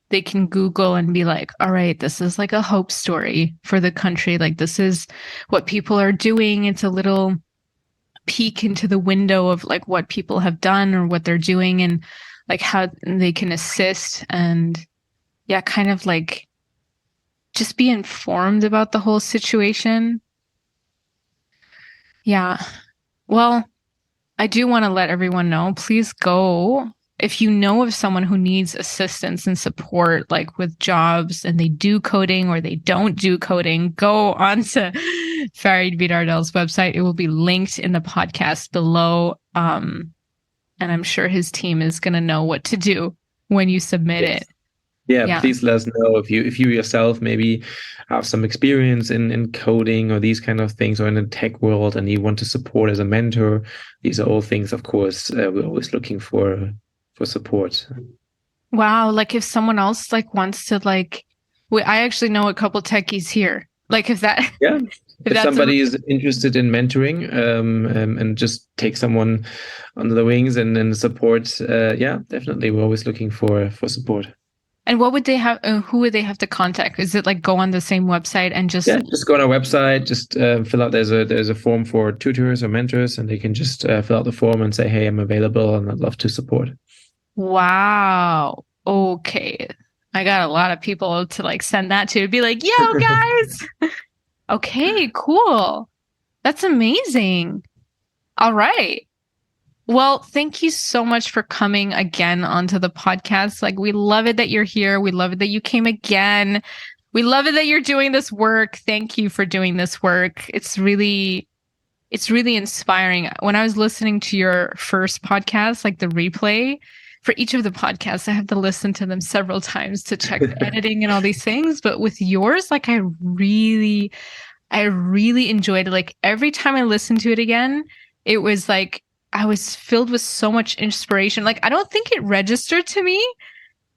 they can Google and be like, all right, this is like a hope story for the country. Like this is what people are doing. It's a little peek into the window of like what people have done or what they're doing and like how they can assist, and yeah, kind of like just be informed about the whole situation. Yeah. Well, I do want to let everyone know, please go, if you know of someone who needs assistance and support, like with jobs and they do coding or they don't do coding, go onto Farid Bidardel's website. It will be linked in the podcast below. And I'm sure his team is going to know what to do when you submit it. Yeah, please let us know if you yourself maybe have some experience in coding or these kind of things, or in the tech world, and you want to support as a mentor. These are all things, of course, we're always looking for support. Wow, like if someone else like wants to I actually know a couple techies here. Like if that if somebody is interested in mentoring and just take someone under the wings and then support, definitely we're always looking for support. And what would they have? Who would they have to contact? Is it like go on the same website and just go on our website, just fill out. There's a form for tutors or mentors, and they can just fill out the form and say, "Hey, I'm available and I'd love to support." Wow. Okay, I got a lot of people to like send that to. Be like, yo, guys. Okay, cool. That's amazing. All right. Well, thank you so much for coming again onto the podcast. Like, we love it that you're here. We love it that you came again. We love it that you're doing this work. Thank you for doing this work. It's really inspiring. When I was listening to your first podcast, like the replay for each of the podcasts, I have to listen to them several times to check the editing and all these things. But with yours, like I really enjoyed it. Like every time I listened to it again, it was like, I was filled with so much inspiration. Like, I don't think it registered to me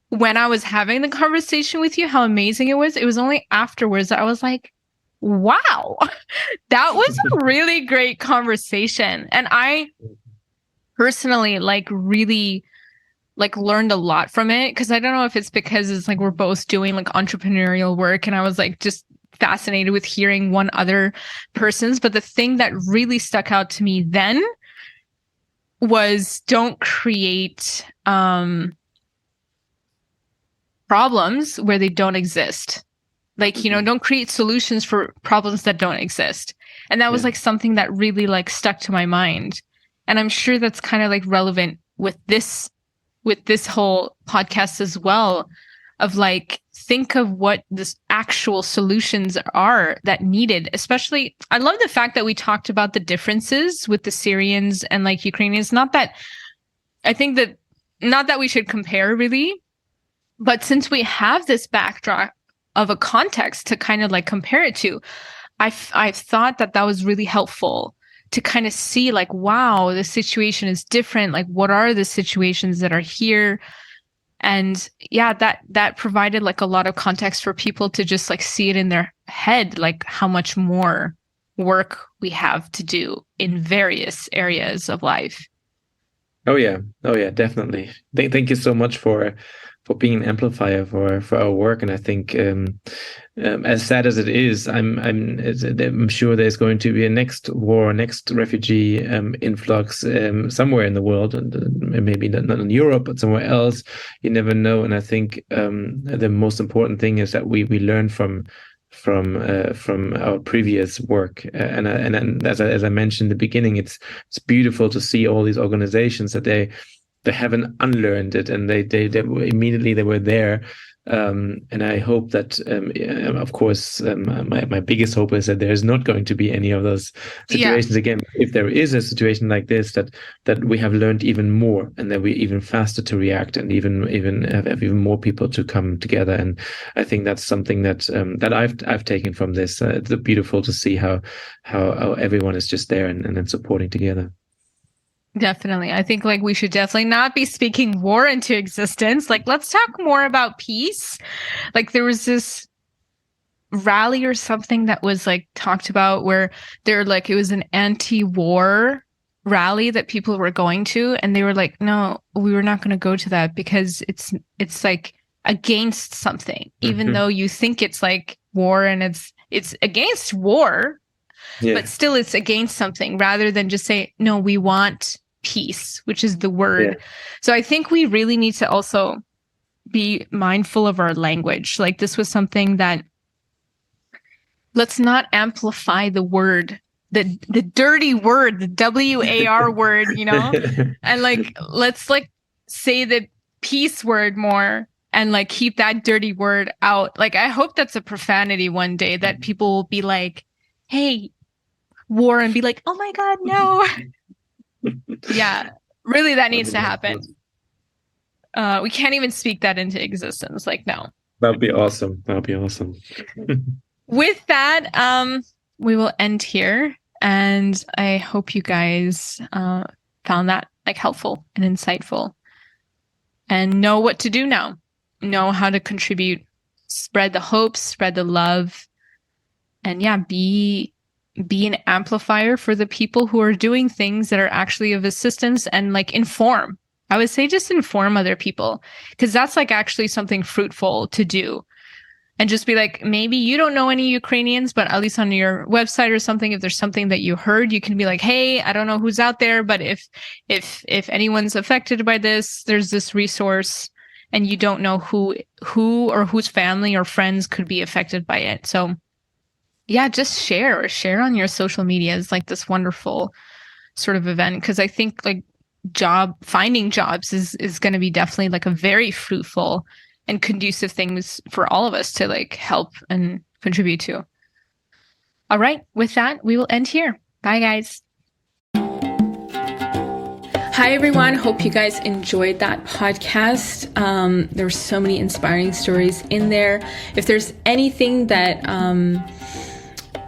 when I was having the conversation with you, how amazing it was. It was only afterwards that I was like, wow, that was a really great conversation. And I personally really learned a lot from it. Cause I don't know if it's because it's like, we're both doing like entrepreneurial work. And I was like, just fascinated with hearing one other person's. But the thing that really stuck out to me then was don't create problems where they don't exist. Like, you know, don't create solutions for problems that don't exist. And that was like something that really like stuck to my mind. And I'm sure that's kind of like relevant with this with this whole podcast as well, of like, think of what the actual solutions are that needed. Especially, I love the fact that we talked about the differences with the Syrians and like Ukrainians. Not that we should compare really, but since we have this backdrop of a context to kind of like compare it to, I've thought that was really helpful to kind of see like, wow, the situation is different. Like, what are the situations that are here? And yeah, that provided like a lot of context for people to just like see it in their head, like how much more work we have to do in various areas of life. Oh yeah, definitely. Thank you so much for being an amplifier for our work. And I think as sad as it is, I'm sure there's going to be a next war, next refugee influx somewhere in the world, and maybe not in Europe, but somewhere else. You never know. And I think the most important thing is that we learn from our previous work, and as I mentioned in the beginning, it's beautiful to see all these organizations that they haven't unlearned it, and they immediately they were there. And I hope that, of course, my biggest hope is that there's not going to be any of those situations again. If there is a situation like this, that we have learned even more, and that we're even faster to react, and even have even more people to come together. And I think that's something that I've taken from this. It's beautiful to see how everyone is just there and supporting together. Definitely. I think like we should definitely not be speaking war into existence. Like, let's talk more about peace. Like, there was this rally or something that was like talked about where they're like, it was an anti-war rally that people were going to, and they were like, no, we were not going to go to that because it's like against something, even though you think it's like war and it's against war. Yeah. But still it's against something, rather than just say, no, we want peace, which is the word. Yeah. So I think we really need to also be mindful of our language. Like, this was something that, let's not amplify the word, the dirty word, the WAR word, you know? And like, let's like say the peace word more, and like keep that dirty word out. Like, I hope that's a profanity one day, that people will be like, hey, war, and be like, oh my God, no. Yeah, really, that needs to happen. We can't even speak that into existence. Like, no. That'd be awesome. With that, we will end here. And I hope you guys found that like helpful and insightful, and know what to do now. Know how to contribute, spread the hope, spread the love, and yeah, be an amplifier for the people who are doing things that are actually of assistance, and like inform. I would say just inform other people, because that's like actually something fruitful to do. And just be like, maybe you don't know any Ukrainians, but at least on your website or something, if there's something that you heard, you can be like, hey, I don't know who's out there, but if anyone's affected by this, there's this resource, and you don't know who or whose family or friends could be affected by it. So yeah, just share on your social media is like this wonderful sort of event. Because I think like finding jobs is going to be definitely like a very fruitful and conducive things for all of us to like help and contribute to. All right, with that, we will end here. Bye, guys. Hi, everyone. Hope you guys enjoyed that podcast. There were so many inspiring stories in there. If there's anything that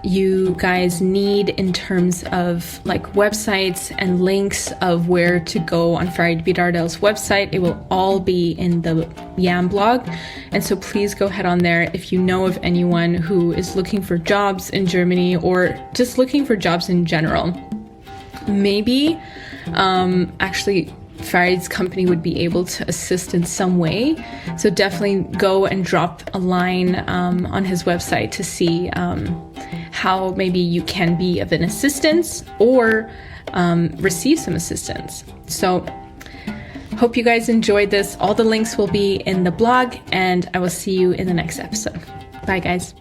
you guys need in terms of like websites and links of where to go on Farid Bidardel's website, it will all be in the YAM blog. And so please go ahead on there if you know of anyone who is looking for jobs in Germany, or just looking for jobs in general. Maybe actually Farid's company would be able to assist in some way. So definitely go and drop a line on his website to see how maybe you can be of an assistance, or receive some assistance. So hope you guys enjoyed this. All the links will be in the blog, and I will see you in the next episode. Bye, guys.